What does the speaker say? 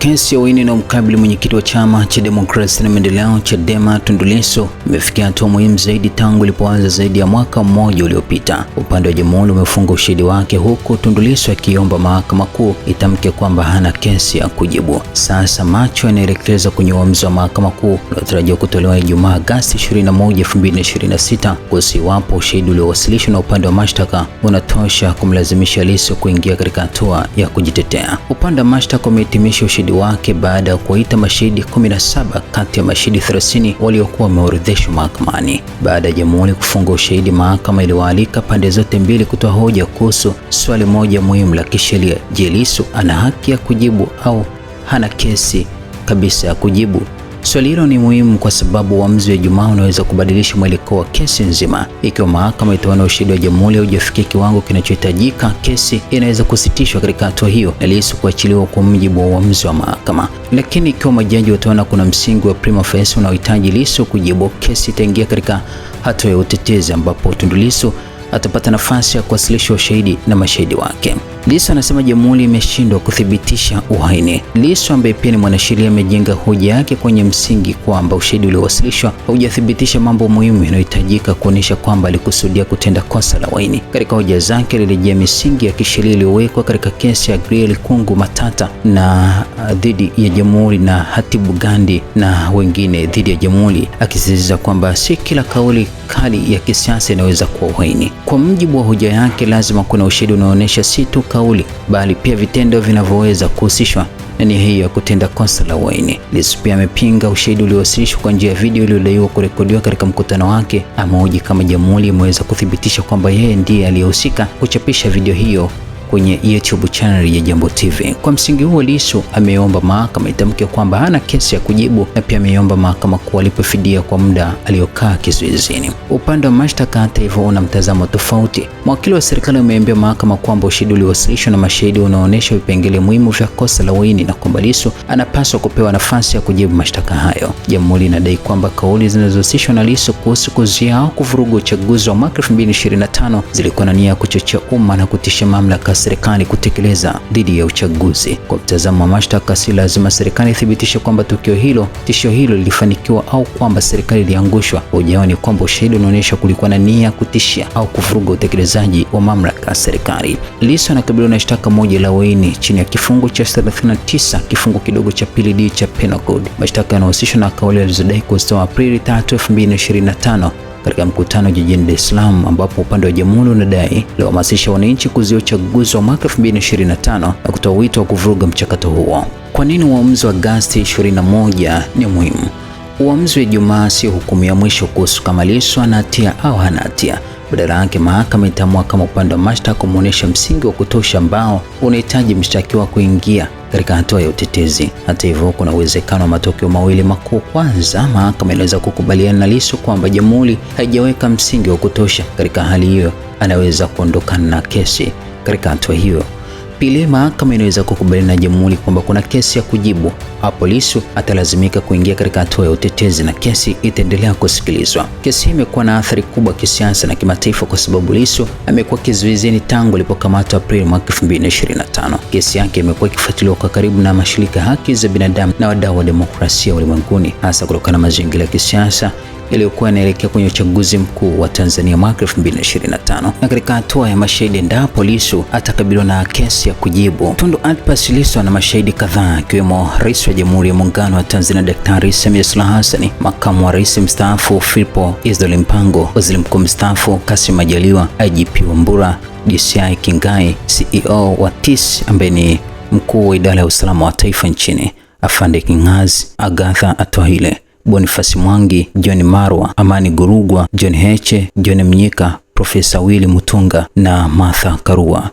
Kesi ya uhaini na mkabili mwenyekiti wa chama cha demokrasia na maendeleo Chadema Tundu Lissu imefikia hatua muhimu zaidi tangu ilipoanza zaidi ya mwaka mmoja uliopita. Upande wa jamhuri umefunga ushahidi wake, huku Tundu Lissu akiomba mahakama kuu itamke kwamba hana kesi ya kujibu. Sasa macho yanaelekeza kwenye uamuzi wa mahakama kuu unaotarajiwa kutolewa Ijumaa Agosti 21, 2026 kuhusu iwapo ushahidi uliowasilishwa na upande wa mashtaka unatosha kumlazimisha Lissu kuingia katika hatua ya kujitetea. Upande wa mashtaka umehitimisha ushahidi wake baada ya kuwaita mashahidi 17 kati ya mashahidi 30 waliokuwa wameorodheshwa mahakamani. Baada ya jamhuri kufunga ushahidi, mahakama iliwaalika pande zote mbili kutoa hoja kuhusu swali moja muhimu la kisheria: je, Lissu ana haki ya kujibu au hana kesi kabisa ya kujibu? Swali hilo ni muhimu kwa sababu uamuzi wa Ijumaa unaweza kubadilisha mwelekeo wa kesi nzima. Ikiwa mahakama itaona ushahidi wa jamhuri haujafikia kiwango kinachohitajika, kesi inaweza kusitishwa katika hatua hiyo na Lissu kuachiliwa kwa mujibu wa uamuzi wa mahakama. Lakini ikiwa majaji wataona kuna msingi wa prima facie unaohitaji Lissu kujibu, kesi itaingia katika hatua ya utetezi ambapo Tundu Lissu atapata nafasi ya kuwasilisha ushahidi na mashahidi wake. Lissu anasema jamhuri imeshindwa kuthibitisha uhaini. Lissu ambaye pia ni mwanasheria amejenga hoja yake kwenye msingi kwamba ushahidi uliowasilishwa haujathibitisha mambo muhimu yanayohitajika kuonyesha kwamba alikusudia kutenda kosa la uhaini. Katika hoja zake alirejea misingi ya kisheria iliyowekwa katika kesi ya Griel Kungu Matata na dhidi ya jamhuri na Hatibu Gandhi na wengine dhidi ya jamhuri, akisisitiza kwamba si kila kauli kali ya kisiasa inaweza kuwa uhaini. Kwa mujibu wa hoja yake, lazima kuna ushahidi unaoonyesha si tu kauli bali pia vitendo vinavyoweza kuhusishwa na nia hiyo ya kutenda kosa la uhaini. Lissu pia amepinga ushahidi uliowasilishwa kwa njia ya video iliyodaiwa kurekodiwa katika mkutano wake. Amehoji kama jamhuri imeweza kuthibitisha kwamba yeye ndiye aliyehusika kuchapisha video hiyo kwenye YouTube channel ya Jambo TV. Kwa msingi huo, Lissu ameomba mahakama itamke kwamba hana kesi ya kujibu na pia ameomba mahakama kuwalipa fidia kwa muda aliokaa kizuizini. Upande wa mashtaka hata hivyo una mtazamo tofauti. Mawakili wa serikali wameambia mahakama kwamba ushahidi uliowasilishwa na mashahidi unaonyesha vipengele muhimu vya kosa la uhaini na kwamba Lissu anapaswa kupewa nafasi ya kujibu mashtaka hayo. Jamhuri inadai kwamba kauli zinazohusishwa na Lissu kuhusu kuzuia au kuvuruga uchaguzi wa mwaka 2025 zilikuwa na nia ya kuchochea umma na kutisha mamlaka serikali kutekeleza dhidi ya uchaguzi. Kwa mtazamo wa mashtaka, si lazima serikali ithibitishe kwamba tishio hilo lilifanikiwa au kwamba serikali iliangushwa. Hoja yao ni kwamba ushahidi unaonyesha kulikuwa na nia ya kutishia au kuvuruga utekelezaji wa mamlaka ya serikali. Lissu anakabiliwa na shtaka moja la uhaini chini ya kifungu cha 39 kifungu kidogo cha pili D cha Penal Code. Mashtaka yanahusishwa na kauli alizodai kutoa Aprili 3, 2025 katika mkutano jijini Dar es Salaam, ambapo upande wa jamhuri unadai ulihamasisha wananchi kuzuia uchaguzi wa mwaka 2025 na kutoa wito wa kuvuruga mchakato huo. Kwa nini uamuzi wa Agosti 21 ni muhimu? Uamuzi wa Ijumaa sio hukumu ya mwisho kuhusu kama Lissu ana hatia au hana hatia. Badala yake, mahakama itaamua kama upande wa mashtaka umeonyesha msingi wa kutosha ambao unahitaji mshtakiwa kuingia katika hatua ya utetezi. Hata hivyo, kuna uwezekano wa matokeo mawili makuu. Kwanza, mahakama inaweza kukubaliana na Lissu kwamba jamhuri haijaweka msingi wa kutosha. Katika hali hiyo, anaweza kuondokana na kesi katika hatua hiyo. Pili, mahakama inaweza kukubaliana na jamhuri kwamba kuna kesi ya kujibu. Hapo Lissu atalazimika kuingia katika hatua ya utetezi na kesi itaendelea kusikilizwa. Kesi hii imekuwa na athari kubwa kisiasa na kimataifa kwa sababu Lissu amekuwa kizuizini tangu alipokamatwa Aprili mwaka 2025. Kesi yake imekuwa ikifuatiliwa kwa karibu na mashirika ya haki za binadamu na wadau wa demokrasia ulimwenguni, hasa kutokana na mazingira ya kisiasa yaliyokuwa yanaelekea kwenye uchaguzi mkuu wa Tanzania mwaka 2025. Na katika hatua ya mashahidi, endapo Lissu atakabiliwa na kesi ya kujibu, Tundu Antipas Lissu ana mashahidi kadhaa, akiwemo Rais wa Jamhuri ya Muungano wa Tanzania Daktari Samia Suluhu Hassan, Makamu wa Rais mstaafu Philip Isdor Mpango, Waziri Mkuu mstaafu Kassim Majaliwa, IGP Wambura, DCI Kingai, CEO wa TIS ambaye ni mkuu wa idara ya usalama wa taifa nchini Afande Kingazi, Agatha Atuhaire, Boniface Mwangi, John Marwa, Amani Gurugwa, John Heche, John Mnyika, Profesa Willy Mutunga na Martha Karua.